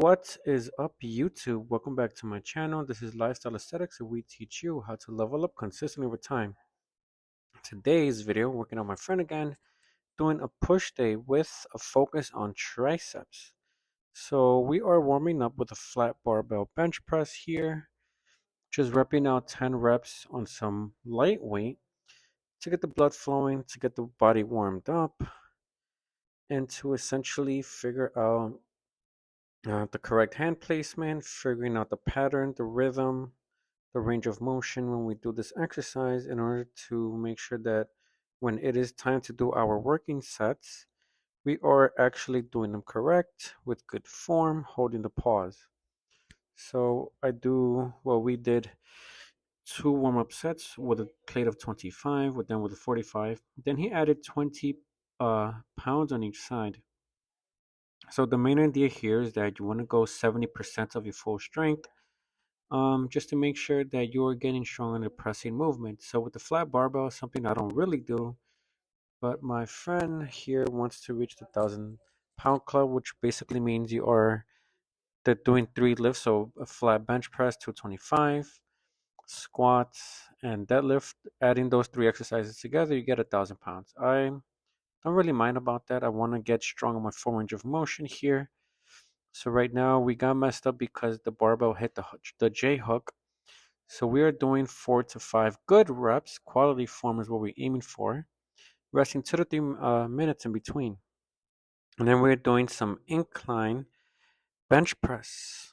What is up, YouTube? Welcome back to my channel. This is Lifestyle Aesthetics, and we teach you how to level up consistently over time. Today's video, working on my friend again, doing a push day with a focus on triceps. So we are warming up with a flat barbell bench press here, just repping out 10 reps on some light weight to get the blood flowing, to get the body warmed up, and to essentially figure out the correct hand placement, figuring out the pattern, the rhythm, the range of motion when we do this exercise in order to make sure that when it is time to do our working sets, we are actually doing them correct with good form, holding the pause. So we did two warm-up sets with a plate of 25, then with a 45. Then he added 20 pounds on each side. So the main idea here is that you want to go 70% of your full strength, just to make sure that you're getting strong in the pressing movement. So with the flat barbell, something I don't really do, but my friend here wants to reach the 1,000 pound club, which basically means you are doing 3 lifts. So a flat bench press, 225, squats, and deadlift. Adding those 3 exercises together, you get 1,000 pounds. I don't really mind about that. I want to get strong on my full range of motion here. So right now we got messed up because the barbell hit the J hook. So we are doing 4 to 5 good reps. Quality form is what we're aiming for. Resting 2 to 3 minutes in between. And then we're doing some incline bench press.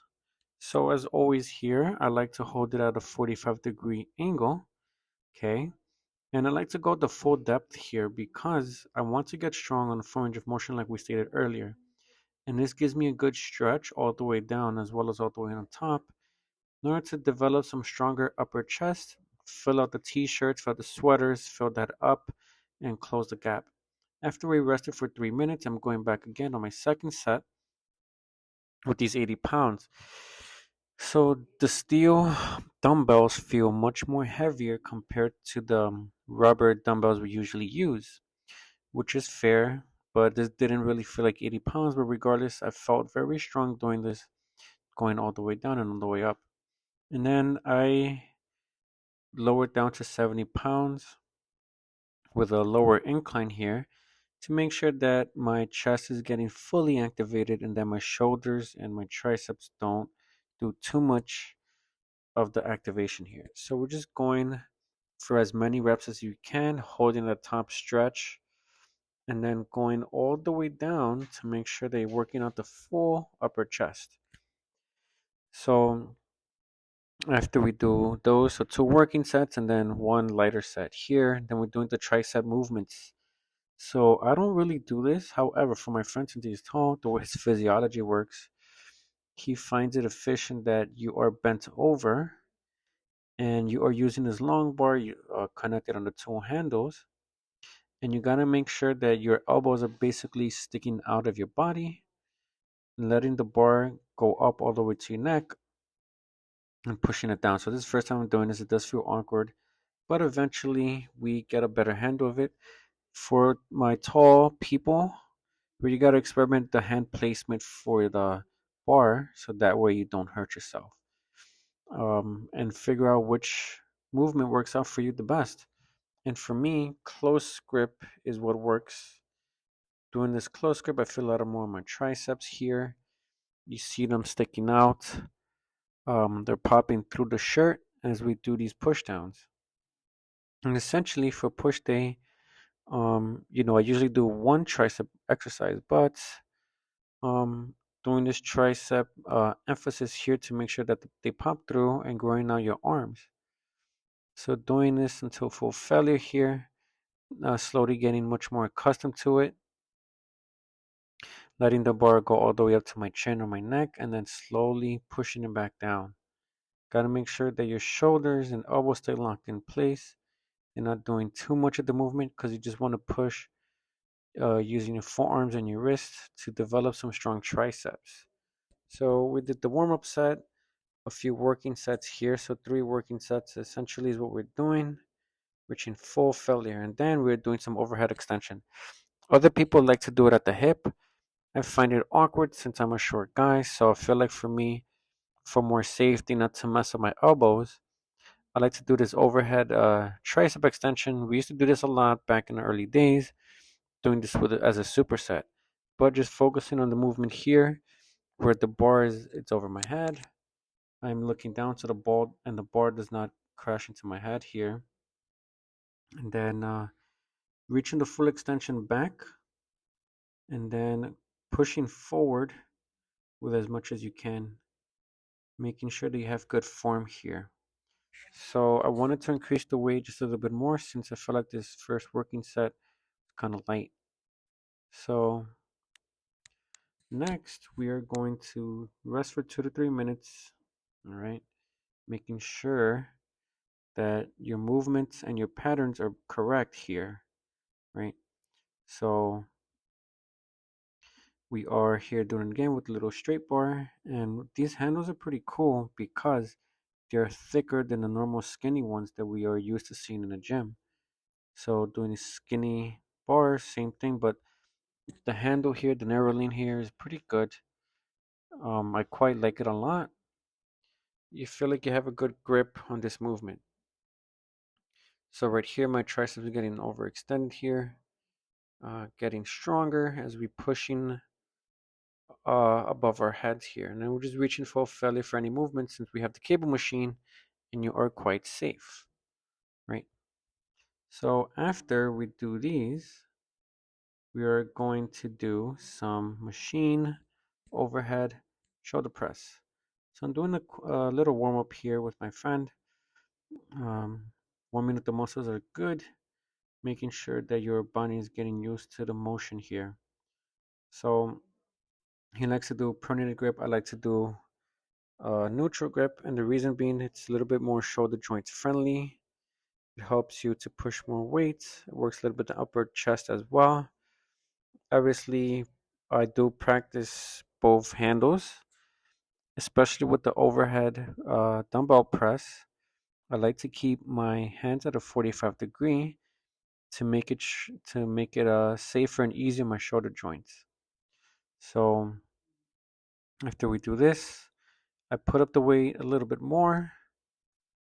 So as always here, I like to hold it at a 45-degree angle. Okay. And I like to go the full depth here because I want to get strong on the full range of motion like we stated earlier. And this gives me a good stretch all the way down as well as all the way on top in order to develop some stronger upper chest. Fill out the t-shirts, fill out the sweaters, fill that up, and close the gap. After we rested for 3 minutes, I'm going back again on my second set with these 80 pounds. So the steel dumbbells feel much more heavier compared to the rubber dumbbells we usually use, which is fair, but this didn't really feel like 80 pounds. But regardless, I felt very strong doing this, going all the way down and all the way up. And then I lowered down to 70 pounds with a lower incline here to make sure that my chest is getting fully activated and that my shoulders and my triceps don't do too much of the activation here. So we're just going for as many reps as you can, holding the top stretch and then going all the way down to make sure that you're working out the full upper chest. So after we do those, so 2 working sets and then 1 lighter set here, then we're doing the tricep movements. So I don't really do this. However, for my friend, since he's tall, the way his physiology works, he finds it efficient that you are bent over and you are using this long bar connected on the 2 handles, and you gotta make sure that your elbows are basically sticking out of your body, letting the bar go up all the way to your neck and pushing it down. So this is the first time I'm doing this. It does feel awkward, but eventually we get a better handle of it. For my tall people, where you got to experiment the hand placement for the bar so that way you don't hurt yourself, and figure out which movement works out for you the best. And for me, close grip is what works. Doing this close grip, I feel a lot more of my triceps here. You see them sticking out. They're popping through the shirt as we do these push downs. And essentially for push day, I usually do 1 tricep exercise, but um, doing this tricep emphasis here to make sure that they pop through and growing out your arms. So doing this until full failure here, slowly getting much more accustomed to it, letting the bar go all the way up to my chin or my neck, and then slowly pushing it back down. Got to make sure that your shoulders and elbows stay locked in place. You're not doing too much of the movement because you just want to push using your forearms and your wrists to develop some strong triceps. So we did the warm-up set, a few working sets here. So 3 working sets essentially is what we're doing, reaching full failure. And then we're doing some overhead extension. Other people like to do it at the hip. I find it awkward since I'm a short guy, so I feel like for me, for more safety, not to mess up my elbows, I like to do this overhead tricep extension. We used to do this a lot back in the early days, doing this with as a superset, but just focusing on the movement here, where the bar is, it's over my head. I'm looking down to the ball, and the bar does not crash into my head here. And then reaching the full extension back, and then pushing forward with as much as you can, making sure that you have good form here. So I wanted to increase the weight just a little bit more since I felt like this first working set was kind of light. So next we are going to rest for 2 to 3 minutes. All right, making sure that your movements and your patterns are correct here, right? So we are here doing it again with a little straight bar, and these handles are pretty cool because they're thicker than the normal skinny ones that we are used to seeing in the gym. So doing skinny bars, same thing, but the handle here, the narrow lean here is pretty good. I quite like it a lot. You feel like you have a good grip on this movement. So right here, my triceps are getting overextended here, getting stronger as we pushing above our heads here. And then we're just reaching full failure for any movement since we have the cable machine and you are quite safe, right? So after we do these, we are going to do some machine overhead shoulder press. So I'm doing a little warm up here with my friend. Um, 1 minute the muscles are good, making sure that your body is getting used to the motion here. So he likes to do pronated grip. I like to do neutral grip, and the reason being it's a little bit more shoulder joints friendly. It helps you to push more weight. It works a little bit the upper chest as well. Obviously, I do practice both handles, especially with the overhead dumbbell press. I like to keep my hands at a 45 degree to make it safer and easier on my shoulder joints. So after we do this, I put up the weight a little bit more.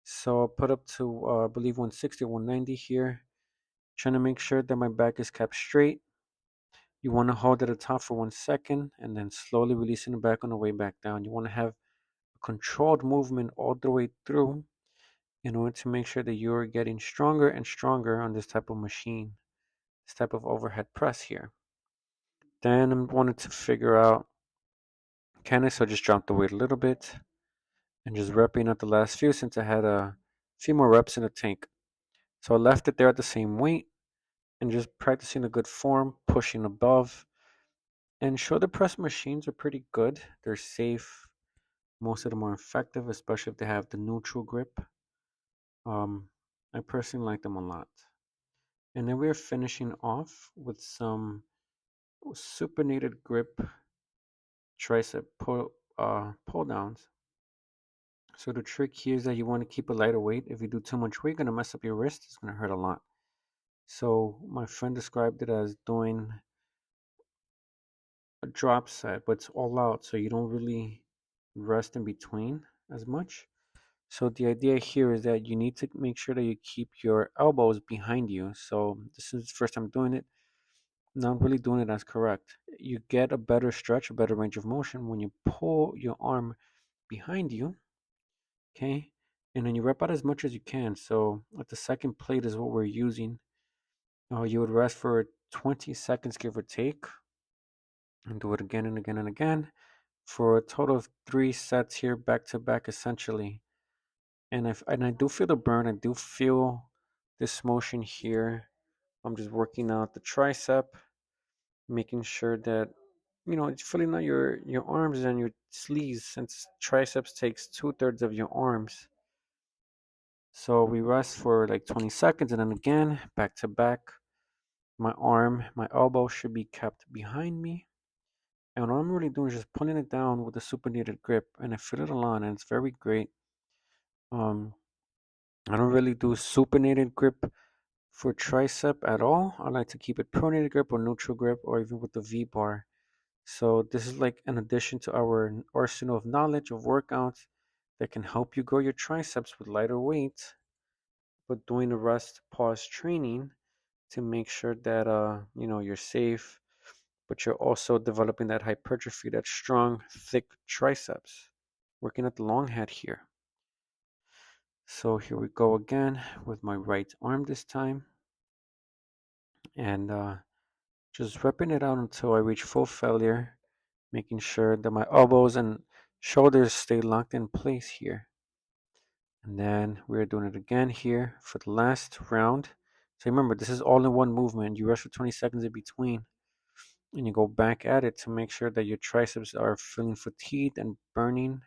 So I'll put up to I believe 160, 190 here. Trying to make sure that my back is kept straight. You want to hold at the top for 1 second and then slowly releasing it back on the way back down. You want to have a controlled movement all the way through in order to make sure that you're getting stronger and stronger on this type of machine, this type of overhead press here. Then I wanted to figure out, can I so just drop the weight a little bit and just repping at the last few since I had a few more reps in the tank. So I left it there at the same weight and just practicing a good form, pushing above. And shoulder press machines are pretty good. They're safe. Most of them are effective, especially if they have the neutral grip. I personally like them a lot. And then we're finishing off with some supinated grip tricep pull downs. So the trick here is that you want to keep a lighter weight. If you do too much weight, you're gonna mess up your wrist. It's gonna hurt a lot. So my friend described it as doing a drop set, but it's all out, so you don't really rest in between as much. So the idea here is that you need to make sure that you keep your elbows behind you. So this is the first time doing it. Not really doing it as correct. You get a better stretch, a better range of motion when you pull your arm behind you, okay? And then you rep out as much as you can. So at the second plate is what we're using. You would rest for 20 seconds, give or take, and do it again and again and again for a total of 3 sets here, back to back, essentially. And I do feel the burn. I do feel this motion here. I'm just working out the tricep, making sure that it's filling out your arms and your sleeves since triceps takes 2/3 of your arms. So we rest for like 20 seconds and then again, back to back. My elbow should be kept behind me. And what I'm really doing is just pulling it down with a supinated grip, and I feel it a lot, and it's very great. Um, I don't really do supinated grip for tricep at all. I like to keep it pronated grip or neutral grip or even with the V bar. So this is like an addition to our arsenal of knowledge of workouts that can help you grow your triceps with lighter weights, but doing the rest pause training to make sure that you're safe, but you're also developing that hypertrophy, that strong, thick triceps. Working at the long head here. So here we go again with my right arm this time, and just repping it out until I reach full failure, making sure that my elbows and shoulders stay locked in place here. And then we're doing it again here for the last round. So remember, this is all in one movement. You rest for 20 seconds in between, and you go back at it to make sure that your triceps are feeling fatigued and burning.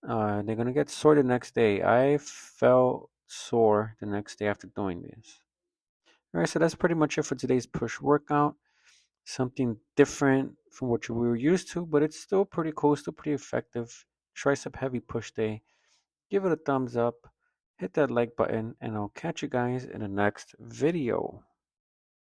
They're gonna get sore the next day. I felt sore the next day after doing this. All right, so that's pretty much it for today's push workout. Something different from what we were used to, but it's still pretty cool, still pretty effective. Tricep heavy push day. Give it a thumbs up, hit that like button, and I'll catch you guys in the next video.